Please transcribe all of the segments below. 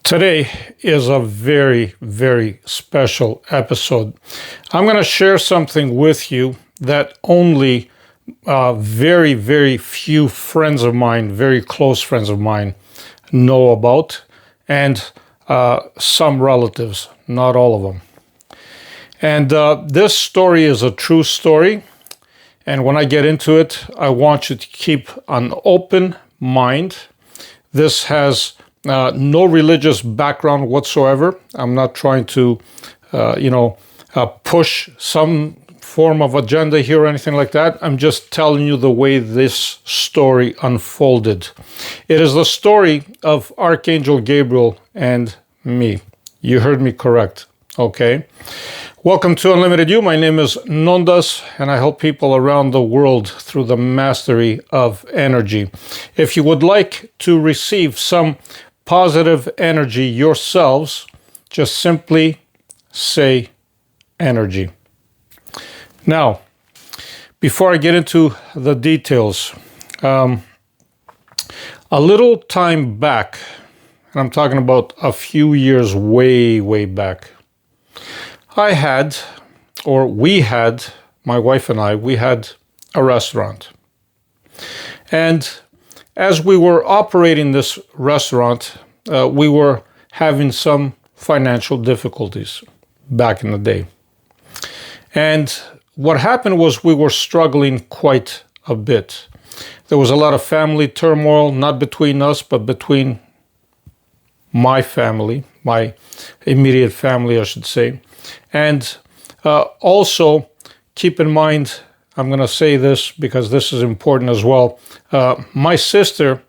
Today is a very, very special episode. I'm going to share something with you that only very, very few friends of mine, very close friends of mine, know about, and some relatives, not all of them. And this story is a true story. And when I get into it, I want you to keep an open mind. This has no religious background whatsoever. I'm not trying to, push some form of agenda here or anything like that. I'm just telling you the way this story unfolded. It is the story of Archangel Gabriel and me. You heard me correct, okay? Welcome to Unlimited You. My name is Nondas, and I help people around the world through the mastery of energy. If you would like to receive some positive energy yourselves, just simply say energy. Now, before I get into the details, a little time back, and I'm talking about a few years way back, we had, my wife and I, we had a restaurant. And as we were operating this restaurant, we were having some financial difficulties back in the day. And what happened was we were struggling quite a bit. There was a lot of family turmoil, not between us, but between my family, my immediate family, I should say. And also, keep in mind, I'm going to say this because this is important as well. My sister,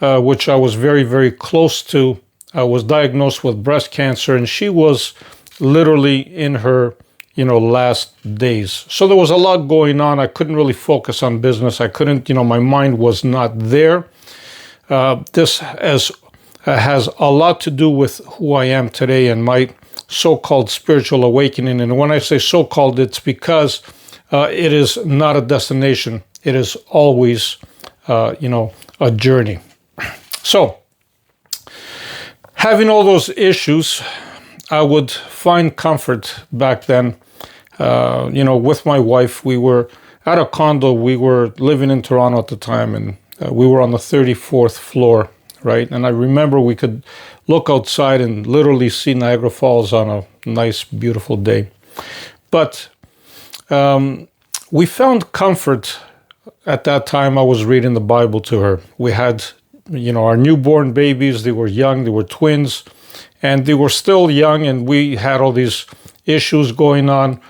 which I was very, very close to, was diagnosed with breast cancer, and she was literally in her, last days. So there was a lot going on. I couldn't really focus on business. I couldn't, my mind was not there. This has a lot to do with who I am today and my so-called spiritual awakening. And when I say so-called, it's because it is not a destination. It is always, a journey. So, having all those issues, I would find comfort back then, with my wife. We were at a condo. We were living in Toronto at the time, and we were on the 34th floor, right? And I remember we could look outside and literally see Niagara Falls on a nice, beautiful day. But we found comfort at that time. I was reading the Bible to her. We had, our newborn babies. They were young. They were twins. And they were still young. And we had all these issues going on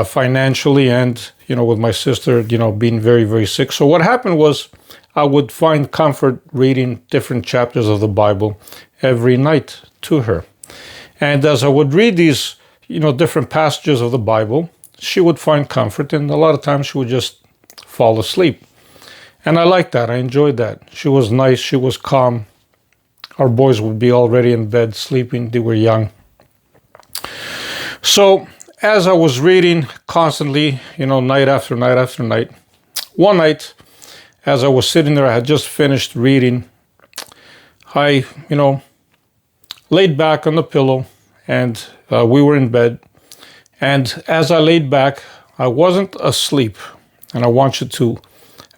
financially and, with my sister, being very, very sick. So what happened was I would find comfort reading different chapters of the Bible every night to her. And as I would read these, different passages of the Bible, she would find comfort, and a lot of times she would just fall asleep. And I liked that. I enjoyed that. She was nice. She was calm. Our boys would be already in bed sleeping. They were young. So as I was reading constantly, night after night after night, one night, as I was sitting there, I had just finished reading. I, laid back on the pillow, and we were in bed. And as I laid back, I wasn't asleep. And I want you to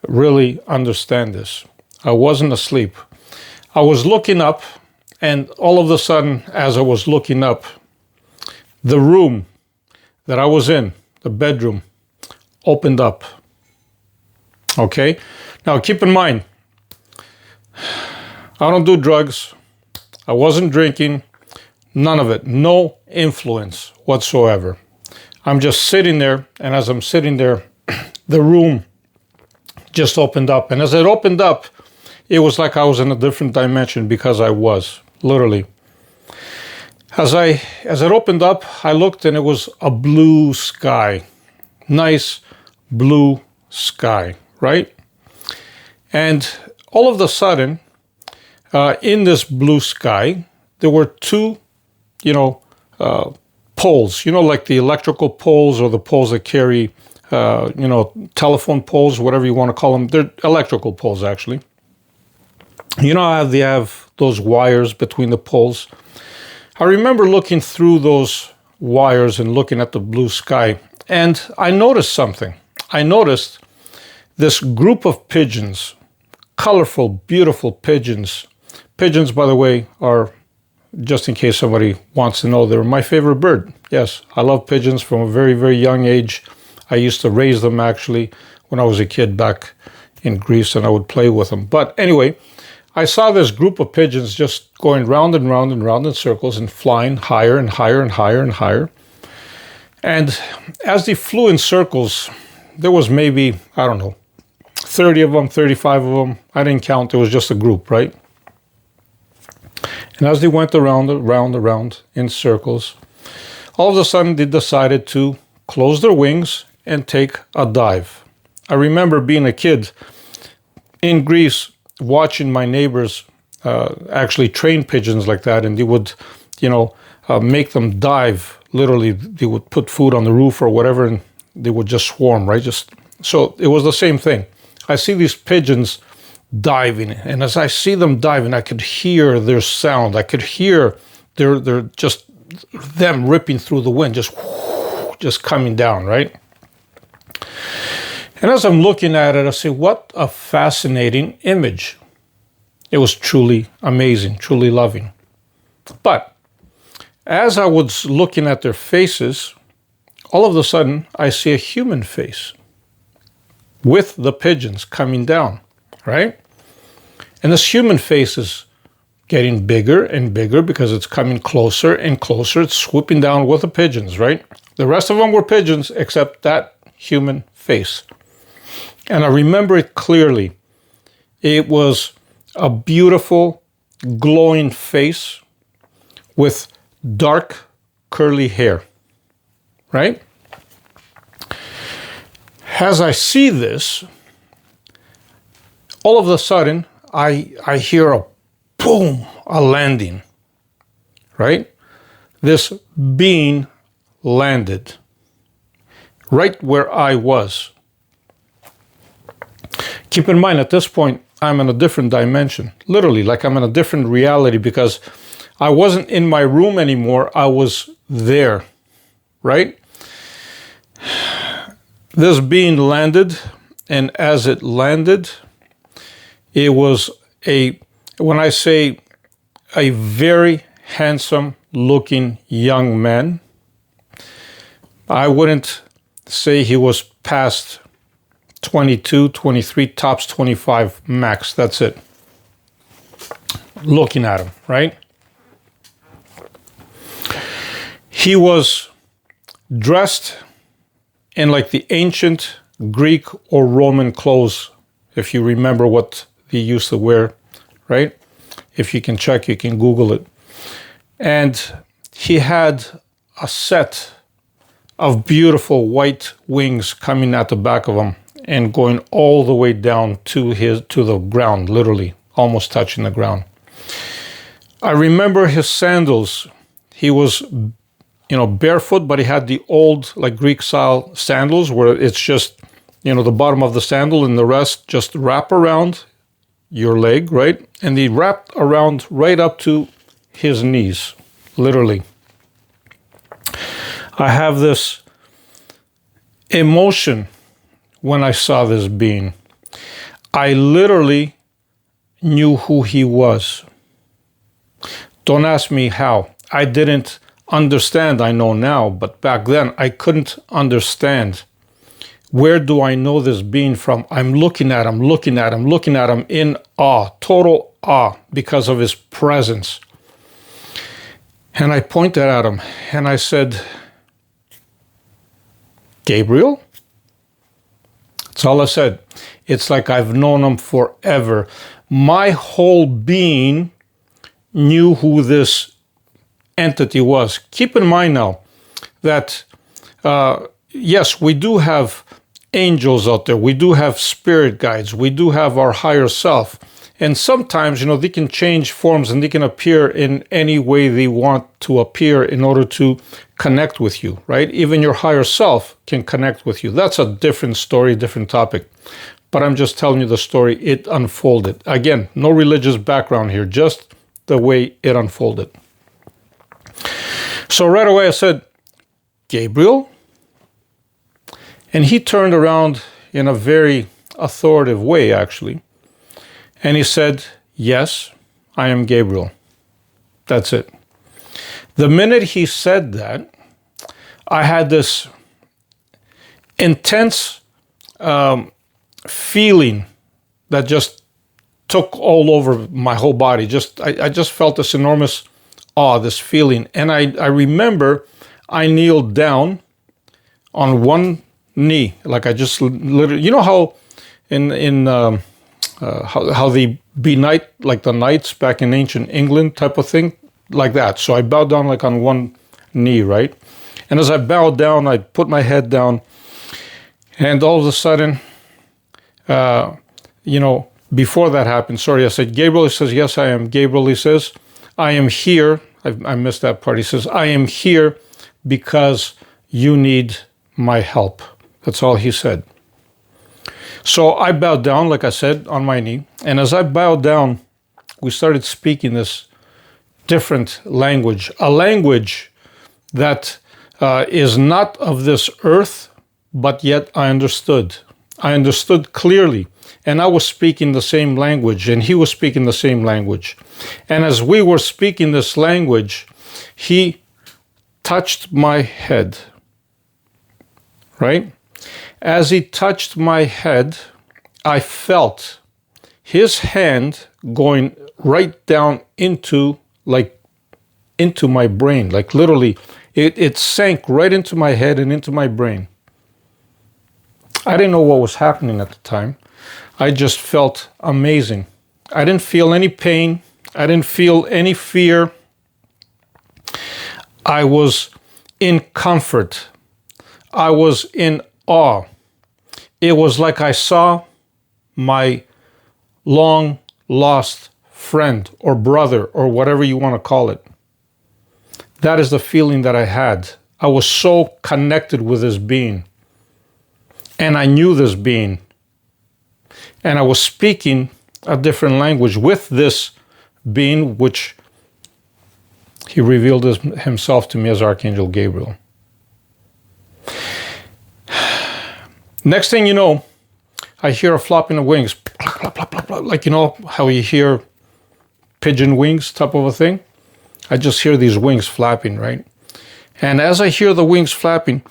really understand this. I wasn't asleep. I was looking up, and all of a sudden, as I was looking up, the room that I was in, the bedroom, opened up. Okay? Now, keep in mind, I don't do drugs. I wasn't drinking. None of it. No influence whatsoever. I'm just sitting there, and as I'm sitting there, the room just opened up. And as it opened up, it was like I was in a different dimension, because I was, literally. As it opened up, I looked, and it was a blue sky. Nice blue sky, right? And all of a sudden, in this blue sky, there were two, poles, like the electrical poles or the poles that carry, telephone poles, whatever you want to call them. They're electrical poles, actually. You know how they have those wires between the poles? I remember looking through those wires and looking at the blue sky, and I noticed something. I noticed this group of pigeons, colorful, beautiful pigeons. Pigeons, by the way, are, just in case somebody wants to know, they're my favorite bird. Yes, I love pigeons from a very, very young age. I used to raise them actually when I was a kid back in Greece, and I would play with them. But anyway, I saw this group of pigeons just going round and round and round in circles and flying higher and higher and higher and higher. And as they flew in circles, there was maybe, I don't know, 30 of them, 35 of them. I didn't count. It was just a group, right? And as they went around in circles, all of a sudden they decided to close their wings and take a dive. I remember being a kid in Greece, watching my neighbors actually train pigeons like that, and they would, make them dive. Literally, they would put food on the roof or whatever, and they would just swarm, right? So it was the same thing. I see these pigeons diving, and as I see them diving, I could hear their sound. I could hear they're just them ripping through the wind, just coming down, right? And as I'm looking at it, I say, what a fascinating image. It was truly amazing, truly loving. But as I was looking at their faces, all of a sudden, I see a human face with the pigeons coming down, right? And this human face is getting bigger and bigger because it's coming closer and closer. It's swooping down with the pigeons, right? The rest of them were pigeons except that human face. And I remember it clearly. It was a beautiful, glowing face with dark, curly hair, right? As I see this, all of a sudden, I hear a boom, a landing, right? This being landed right where I was. Keep in mind, at this point, I'm in a different dimension. Literally, like I'm in a different reality because I wasn't in my room anymore. I was there, right? This being landed, and as it landed, it was when I say a very handsome looking young man, I wouldn't say he was past 22, 23, tops 25 max. That's it. Looking at him, right? He was dressed in like the ancient Greek or Roman clothes, if you remember what they used to wear, right? If you can check, you can Google it. And he had a set of beautiful white wings coming at the back of him and going all the way down to the ground, literally almost touching the ground. I remember his sandals. He was, barefoot, but he had the old, like Greek style sandals where it's just, the bottom of the sandal and the rest just wrap around your leg, right? And they wrapped around right up to his knees, literally. I have this emotion when I saw this being. I literally knew who he was. Don't ask me how. I didn't understand. I know now, but back then I couldn't understand. Where do I know this being from? I'm looking at him in awe, total awe, because of his presence. And I pointed at him and I said, Gabriel? That's all I said. It's like I've known him forever. My whole being knew who this entity was. Keep in mind now that, yes, we do have angels out there. We do have spirit guides. We do have our higher self. And sometimes, they can change forms and they can appear in any way they want to appear in order to connect with you, right? Even your higher self can connect with you. That's a different story, different topic. but I'm just telling you the story. It unfolded. Again, no religious background here, just the way it unfolded. So right away I said, Gabriel? And he turned around in a very authoritative way, actually. And he said, yes, I am Gabriel. That's it. The minute he said that, I had this intense feeling that just took all over my whole body. I just felt this enormous awe, this feeling. And I remember I kneeled down on one knee, like I just literally, you know how how they be knight, like the knights back in ancient England type of thing, like that. So I bowed down like on one knee, right? And as I bowed down, I put my head down, and all of a sudden, before that happened, sorry, I said, Gabriel. He says, yes, I am Gabriel. He says, I am here. I missed that part. He says, I am here because you need my help. That's all he said. So I bowed down, like I said, on my knee. And as I bowed down, we started speaking this different language, a language that is not of this earth, but yet I understood. I understood clearly. And I was speaking the same language, and he was speaking the same language. And as we were speaking this language, he touched my head, right? As he touched my head, I felt his hand going right down into my brain, like literally, it sank right into my head and into my brain. I didn't know what was happening at the time. I just felt amazing. I didn't feel any pain. I didn't feel any fear. I was in comfort. I was in awe. It was like I saw my long lost friend or brother or whatever you want to call it. That is the feeling that I had. I was so connected with this being. And I knew this being. And I was speaking a different language with this being, which he revealed himself to me as Archangel Gabriel. Next thing you know, I hear a flopping of wings. Like, you know how you hear pigeon wings type of a thing? I just hear these wings flapping, right? And as I hear the wings flapping,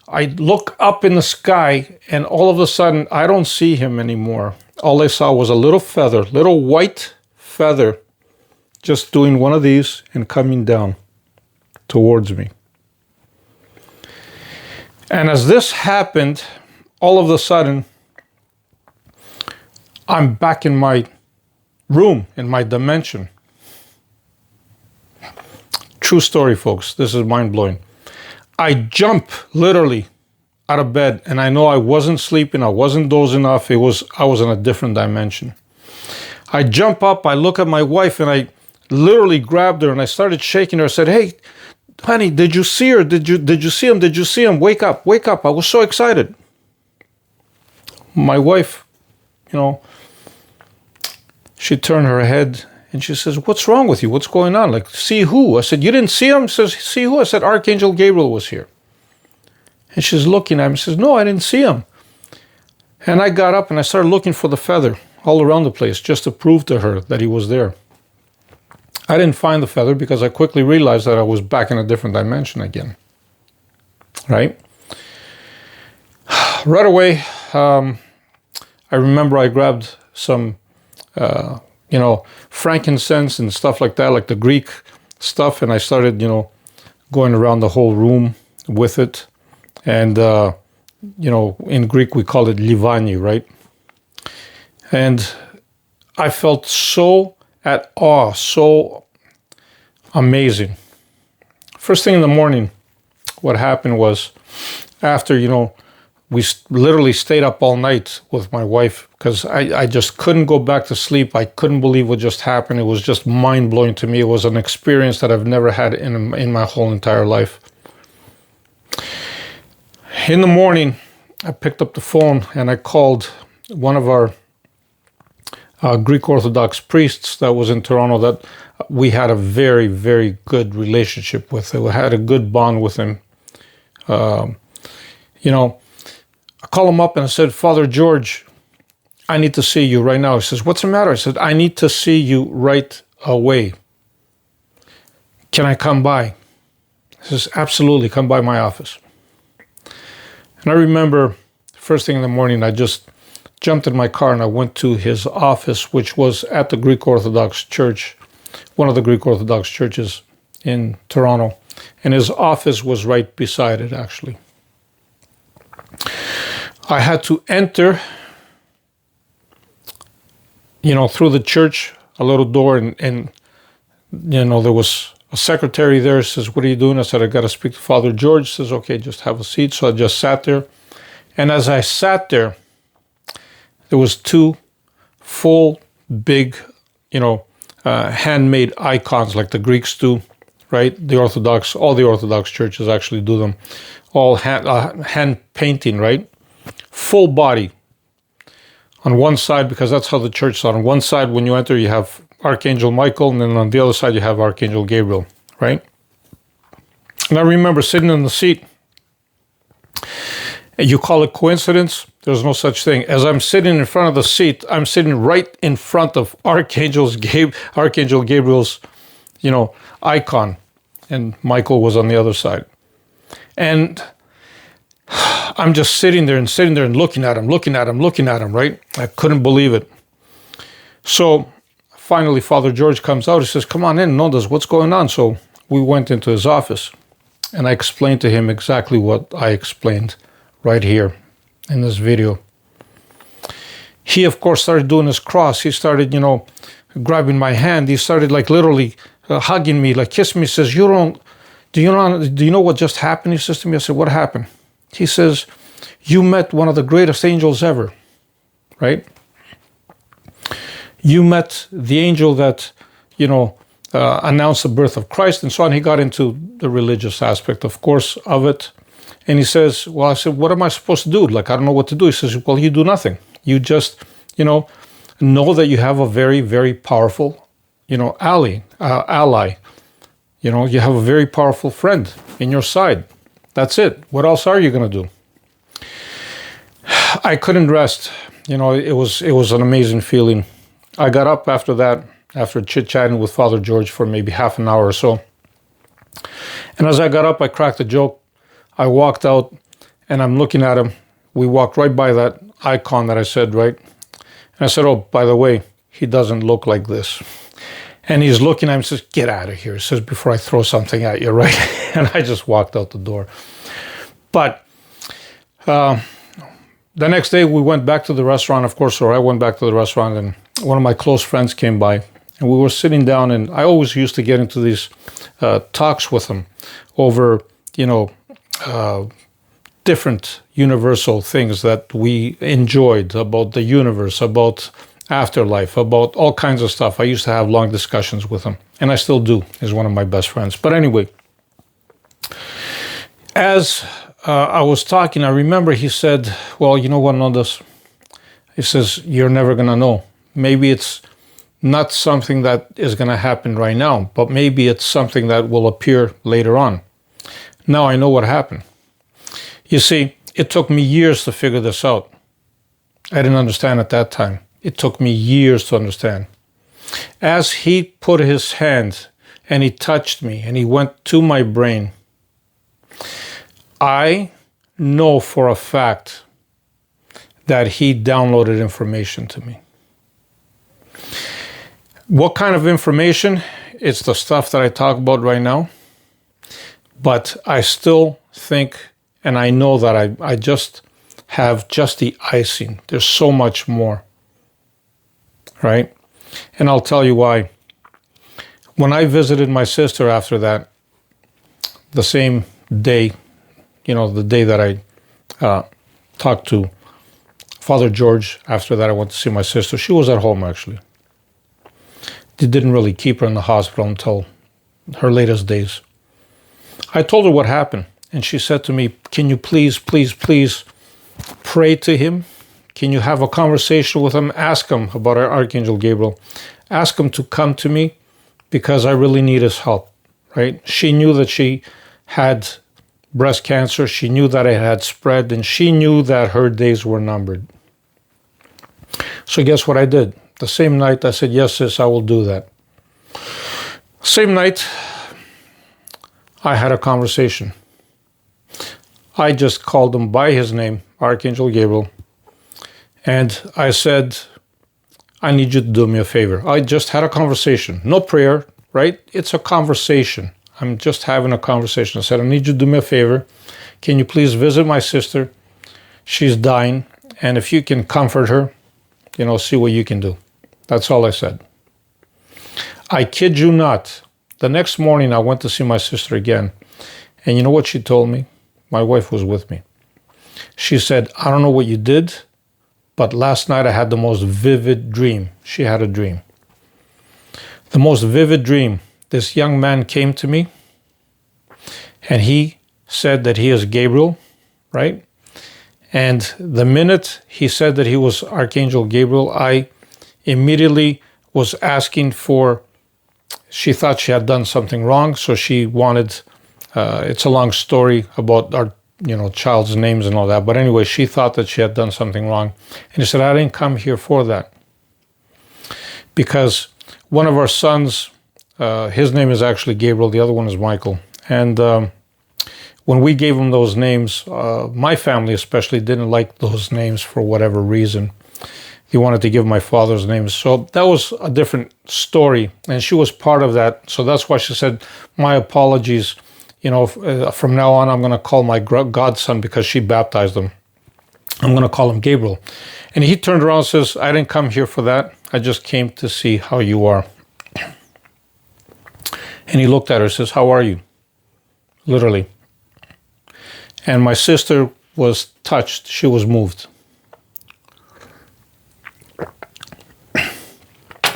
I look up in the sky, and all of a sudden, I don't see him anymore. All I saw was a little feather, little white feather, just doing one of these and coming down towards me. And as this happened, all of a sudden, I'm back in my room, in my dimension. True story, folks. This is mind-blowing. I jump literally out of bed, and I know I wasn't sleeping, I wasn't dozing off. I was in a different dimension. I jump up, I look at my wife, and I literally grabbed her and I started shaking her. I said, "Hey, honey, did you see her? Did you see him? Did you see him? Wake up, wake up." I was so excited. My wife, she turned her head and she says, "What's wrong with you? What's going on? Like, see who?" I said, "You didn't see him?" She says, "See who?" I said, "Archangel Gabriel was here." And she's looking at me and says, "No, I didn't see him." And I got up and I started looking for the feather all around the place just to prove to her that he was there. I didn't find the feather because I quickly realized that I was back in a different dimension again. Right? Right away, I remember I grabbed some, frankincense and stuff like that, like the Greek stuff, and I started, going around the whole room with it. And, in Greek we call it livani, right? And I felt so at awe, so amazing. First thing in the morning, what happened was after, we literally stayed up all night with my wife because I just couldn't go back to sleep. I couldn't believe what just happened. It was just mind-blowing to me. It was an experience that I've never had in my whole entire life. In the morning, I picked up the phone and I called one of our Greek Orthodox priests that was in Toronto that we had a very, very good relationship with. We had a good bond with him. I called him up and I said, Father George, I need to see you right now. He says, what's the matter? I said, I need to see you right away. Can I come by? He says, absolutely, come by my office. And I remember first thing in the morning, I just jumped in my car and I went to his office, which was at the Greek Orthodox Church, one of the Greek Orthodox churches in Toronto. And his office was right beside it, actually. I had to enter, through the church, a little door, and there was a secretary there. Says, what are you doing? I said, I got to speak to Father George. Says, okay, just have a seat. So I just sat there. And as I sat there, there was two full, big, handmade icons like the Greeks do, right? All the Orthodox churches actually do them. All hand painting, right? Full body. On one side, because that's how the church is. On one side, when you enter, you have Archangel Michael, and then on the other side, you have Archangel Gabriel, right? And I remember sitting in the seat. And you call it coincidence? There's no such thing. As I'm sitting in front of the seat, I'm sitting right in front of Archangel Gabriel's, icon, and Michael was on the other side. And I'm just sitting there and looking at him, right? I couldn't believe it. So finally, Father George comes out. He says, come on in, Nondas, what's going on? So we went into his office, and I explained to him exactly what I explained right here in this video. He, of course, started doing his cross. He started, grabbing my hand. He started literally hugging me, kissing me. He says, do you know what just happened? He says to me. I said, what happened? He says, you met one of the greatest angels ever, right? You met the angel that, announced the birth of Christ and so on. He got into the religious aspect, of course, of it. And he says, well, I said, what am I supposed to do? I don't know what to do. He says, well, you do nothing. You just, know that you have a very, very powerful, ally. You have a very powerful friend in your side. That's it. What else are you going to do? I couldn't rest. It was an amazing feeling. I got up after that, after chit-chatting with Father George for maybe half an hour or so. And as I got up, I cracked a joke. I walked out and I'm looking at him. We walked right by that icon that I said, right? And I said, oh, by the way, he doesn't look like this. And he's looking at me and says, get out of here. He says, before I throw something at you, right? And I just walked out the door. But the next day we went back to the restaurant, of course, or I went back to the restaurant, and one of my close friends came by. And we were sitting down, and I always used to get into these talks with him over, different universal things that we enjoyed about the universe, about afterlife, about all kinds of stuff. I used to have long discussions with him, and I still do. He's one of my best friends. But anyway, as I was talking, I remember he said, well, you know what, Nondas? He says, you're never going to know. Maybe it's not something that is going to happen right now, but maybe it's something that will appear later on. Now I know what happened. You see, it took me years to figure this out. I didn't understand at that time. It took me years to understand. As he put his hand and he touched me and he went to my brain, I know for a fact that he downloaded information to me. What kind of information? It's the stuff that I talk about right now. But I still think, and I know that I just have just the icing. There's so much more, right? And I'll tell you why. When I visited my sister after that, the same day, the day that I talked to Father George, after that I went to see my sister. She was at home, actually. They didn't really keep her in the hospital until her latest days. I told her what happened, and she said to me, can you please, please, please pray to him? Can you have a conversation with him? Ask him about our Archangel Gabriel. Ask him to come to me because I really need his help, right? She knew that she had breast cancer. She knew that it had spread, and she knew that her days were numbered. So guess what I did? The same night I said, yes, sis, I will do that. Same night, I had a conversation. I just called him by his name, Archangel Gabriel, and I said, I need you to do me a favor. I just had a conversation. No prayer, right? It's a conversation. I'm just having a conversation. I said, I need you to do me a favor. Can you please visit my sister? She's dying, and if you can comfort her, see what you can do. That's all I said. I kid you not. The next morning, I went to see my sister again. And you know what she told me? My wife was with me. She said, I don't know what you did, but last night I had the most vivid dream. She had a dream. The most vivid dream. This young man came to me, and he said that he is Gabriel, right? And the minute he said that he was Archangel Gabriel, I immediately was asking for, she thought she had done something wrong, so she wanted, it's a long story about our, child's names and all that, but anyway, she thought that she had done something wrong. And he said, I didn't come here for that. Because one of our sons, his name is actually Gabriel, the other one is Michael. And when we gave him those names, my family especially didn't like those names for whatever reason. He wanted to give my father's name. So that was a different story, and she was part of that. So that's why she said, my apologies. From now on, I'm going to call my godson, because she baptized him, I'm going to call him Gabriel. And he turned around and says, I didn't come here for that. I just came to see how you are. And he looked at her and says, how are you? Literally. And my sister was touched. She was moved.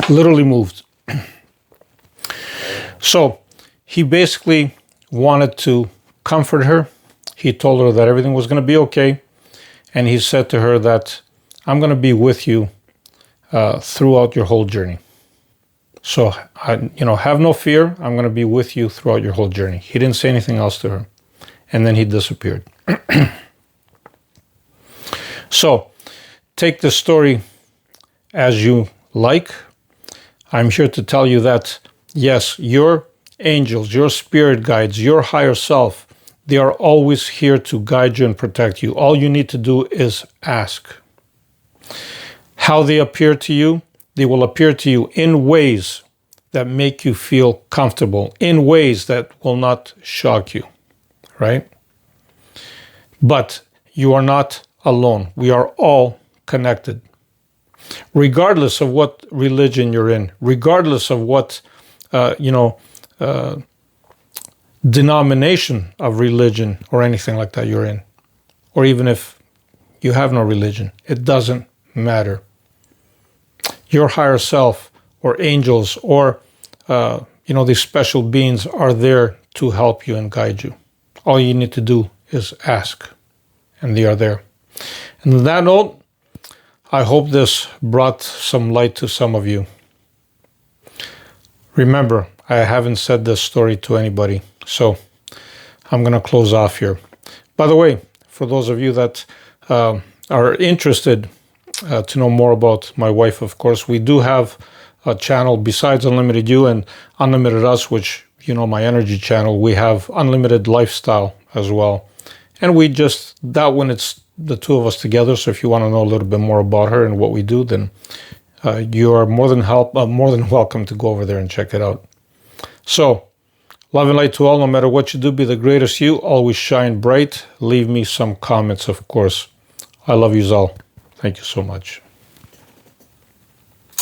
Literally moved. So he basically wanted to comfort her. He told her that everything was going to be okay. And he said to her that I'm going to be with you throughout your whole journey. So, have no fear. I'm going to be with you throughout your whole journey. He didn't say anything else to her. And then he disappeared. So, take this story as you like. I'm here to tell you that, yes, your angels, your spirit guides, your higher self, they are always here to guide you and protect you. All you need to do is ask. How they appear to you, they will appear to you in ways that make you feel comfortable, in ways that will not shock you, right? But you are not alone. We are all connected. Regardless of what religion you're in, regardless of what, denomination of religion or anything like that you're in, or even if you have no religion, it doesn't matter. Your higher self or angels or, these special beings are there to help you and guide you. All you need to do is ask, and they are there. And on that note, I hope this brought some light to some of you. Remember, I haven't said this story to anybody, so I'm going to close off here. By the way, for those of you that are interested to know more about my wife, of course, we do have a channel besides Unlimited You and Unlimited Us, which, my energy channel. We have Unlimited Lifestyle as well. And that one, it's the two of us together. So if you want to know a little bit more about her and what we do, then you are more than welcome to go over there and check it out. So, love and light to all. No matter what you do, be the greatest you. Always shine bright. Leave me some comments, of course. I love you all. Thank you so much.